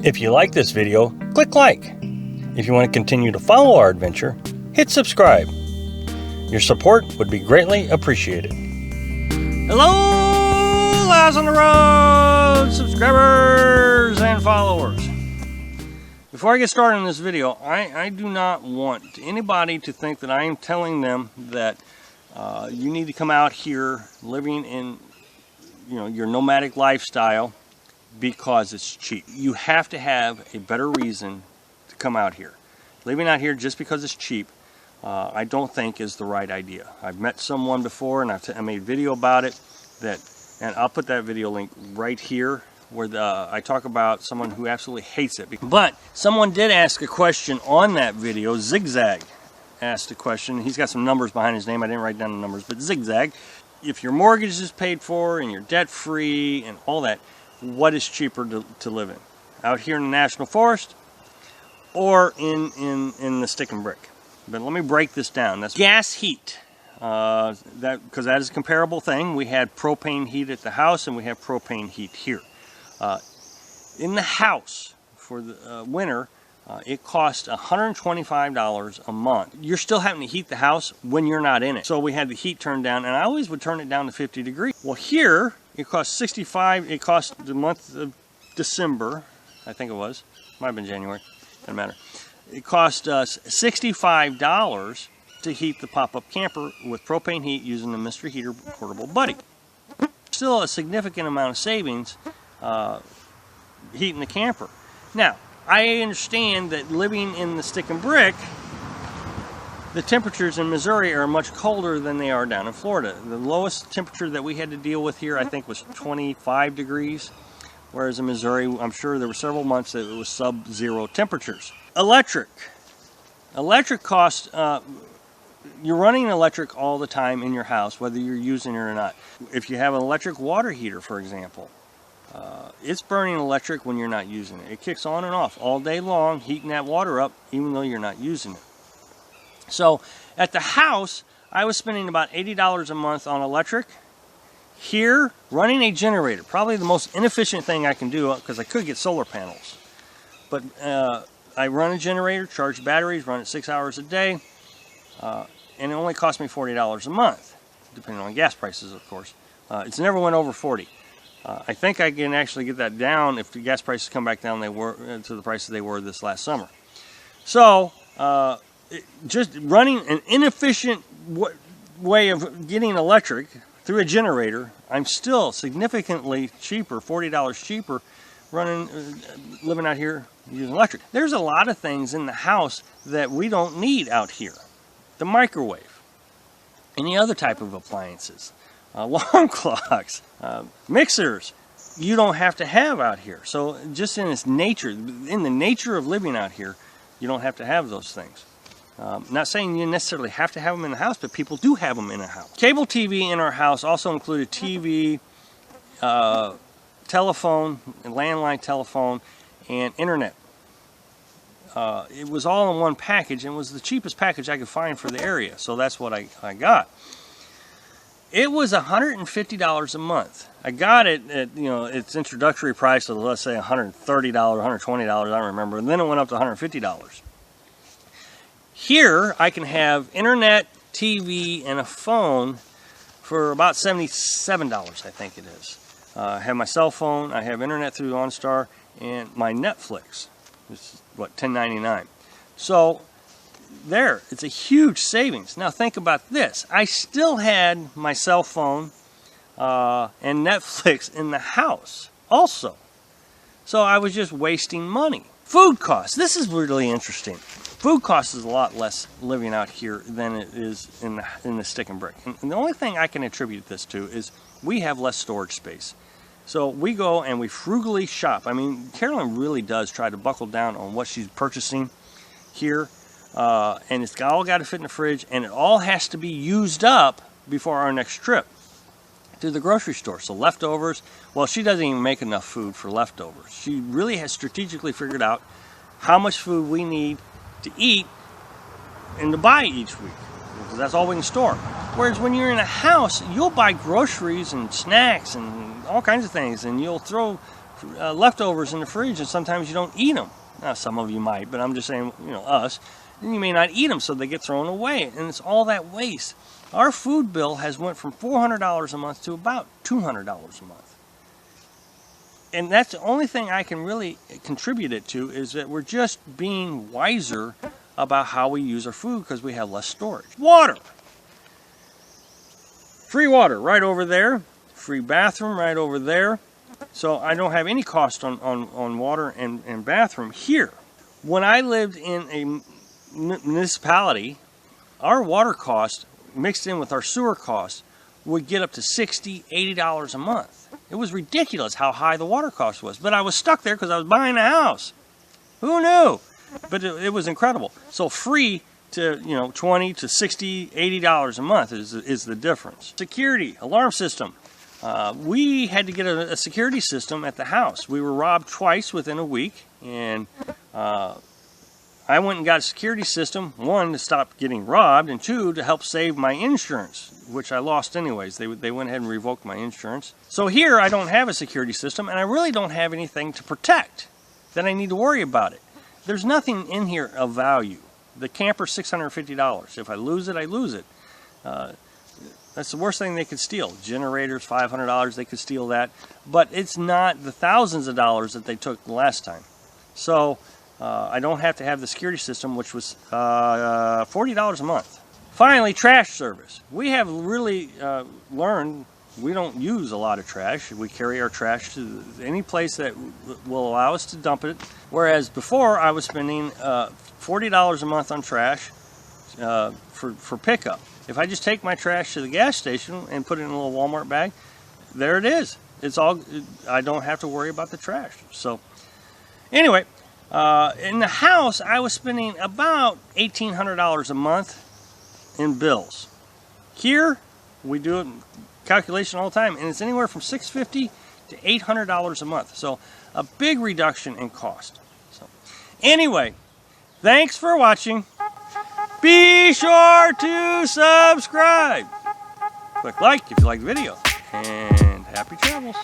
If you like this video, click like. If you want to continue to follow our adventure, hit subscribe. Your support would be greatly appreciated. Hello, Lives on the Road subscribers and followers. Before I get started on this video, I do not want anybody to think that I am telling them that you need to come out here living in your nomadic lifestyle because it's cheap. You have to have a better reason to come out here. Living out here just because it's cheap, I don't think is the right idea. I've met someone before, and I made a video about it, and I'll put that video link right here, where I talk about someone who absolutely hates it. But someone did ask a question on that video. Zigzag asked a question. He's got some numbers behind his name. I didn't write down the numbers, but Zigzag, if your mortgage is paid for and you're debt free and all that, what is cheaper to live in? Out here in the National Forest or in the stick and brick? But let me break this down. That's gas heat. Because that is a comparable thing. We had propane heat at the house and we have propane heat here. In the house for the winter, it costs $125 a month. You're still having to heat the house when you're not in it. So we had the heat turned down, and I always would turn it down to 50 degrees. Well, here it costs $65. It cost the month of December, I think it was. Might have been January. Doesn't matter. It cost us $65 to heat the pop-up camper with propane heat using the Mystery Heater Portable Buddy. Still a significant amount of savings heating the camper. Now, I understand that living in the stick and brick, the temperatures in Missouri are much colder than they are down in Florida. The lowest temperature that we had to deal with here, I think, was 25 degrees. Whereas in Missouri, I'm sure there were several months that it was sub-zero temperatures. Electric. Electric costs, you're running electric all the time in your house, whether you're using it or not. If you have an electric water heater, for example, it's burning electric when you're not using it. It kicks on and off all day long, heating that water up, even though you're not using it. So at the house, I was spending about $80 a month on electric. Here, running a generator, probably the most inefficient thing I can do, because I could get solar panels. But I run a generator, charge batteries, run it 6 hours a day, and it only cost me $40 a month, depending on gas prices, of course. It's never went over 40. I think I can actually get that down if the gas prices come back down to the prices they were this last summer. So, just running an inefficient way of getting electric through a generator, I'm still significantly cheaper, $40 cheaper, living out here using electric. There's a lot of things in the house that we don't need out here. The microwave, any other type of appliances, alarm clocks, mixers, you don't have to have out here. So just in its nature, in the nature of living out here, you don't have to have those things. Not saying you necessarily have to have them in the house, but people do have them in the house. Cable TV in our house also included TV, telephone, landline telephone, and internet. It was all in one package, and it was the cheapest package I could find for the area, so that's what I got. It was $150 a month. I got it at its introductory price of, let's say, $130, $120, I don't remember, and then it went up to $150. Here, I can have internet, TV, and a phone for about $77, I think it is. I have my cell phone, I have internet through OnStar, and my Netflix, which is, what, $10.99. So, there, it's a huge savings. Now, think about this. I still had my cell phone and Netflix in the house also. So, I was just wasting money. Food costs. This is really interesting. Food costs is a lot less living out here than it is in the stick and brick. And the only thing I can attribute this to is we have less storage space. So we go and we frugally shop. I mean, Carolyn really does try to buckle down on what she's purchasing here. And it's all got to fit in the fridge, and it all has to be used up before our next trip to the grocery store. So leftovers, well, she doesn't even make enough food for leftovers. She really has strategically figured out how much food we need to eat and to buy each week, because that's all we can store. Whereas when you're in a house, you'll buy groceries and snacks and all kinds of things, and you'll throw leftovers in the fridge, and sometimes you don't eat them. Now, some of you might, but I'm just saying, you know, us. And you may not eat them, so they get thrown away, and it's all that waste. Our food bill has went from $400 a month to about $200 a month. And that's the only thing I can really contribute it to, is that we're just being wiser about how we use our food because we have less storage. Water. Free water right over there. Free bathroom right over there. So I don't have any cost on water and bathroom here. When I lived in a municipality, our water cost mixed in with our sewer cost would get up to $60, $80 a month. It was ridiculous how high the water cost was. But I was stuck there because I was buying a house. Who knew? But it was incredible. So free to, you know, $20 to $60, $80 a month is the difference. Security, alarm system. We had to get a security system at the house. We were robbed twice within a week, and I went and got a security system, one, to stop getting robbed, and two, to help save my insurance, which I lost anyways. They went ahead and revoked my insurance. So here I don't have a security system, and I really don't have anything to protect that I need to worry about it. There's nothing in here of value. The camper's $650. If I lose it, I lose it. That's the worst thing they could steal. Generators, $500, they could steal that. But it's not the thousands of dollars that they took the last time. So I don't have to have the security system, which was $40 a month. Finally, trash service. We have really learned we don't use a lot of trash. We carry our trash to any place that will allow us to dump it. Whereas before, I was spending $40 a month on trash for pickup. If I just take my trash to the gas station and put it in a little Walmart bag, there it is. It's all, I don't have to worry about the trash. So anyway, in the house, I was spending about $1,800 a month in bills. Here, we do it calculation all the time, and it's anywhere from $650 to $800 a month. So a big reduction in cost. So anyway, thanks for watching. Be sure to subscribe. Click like if you like the video, and happy travels.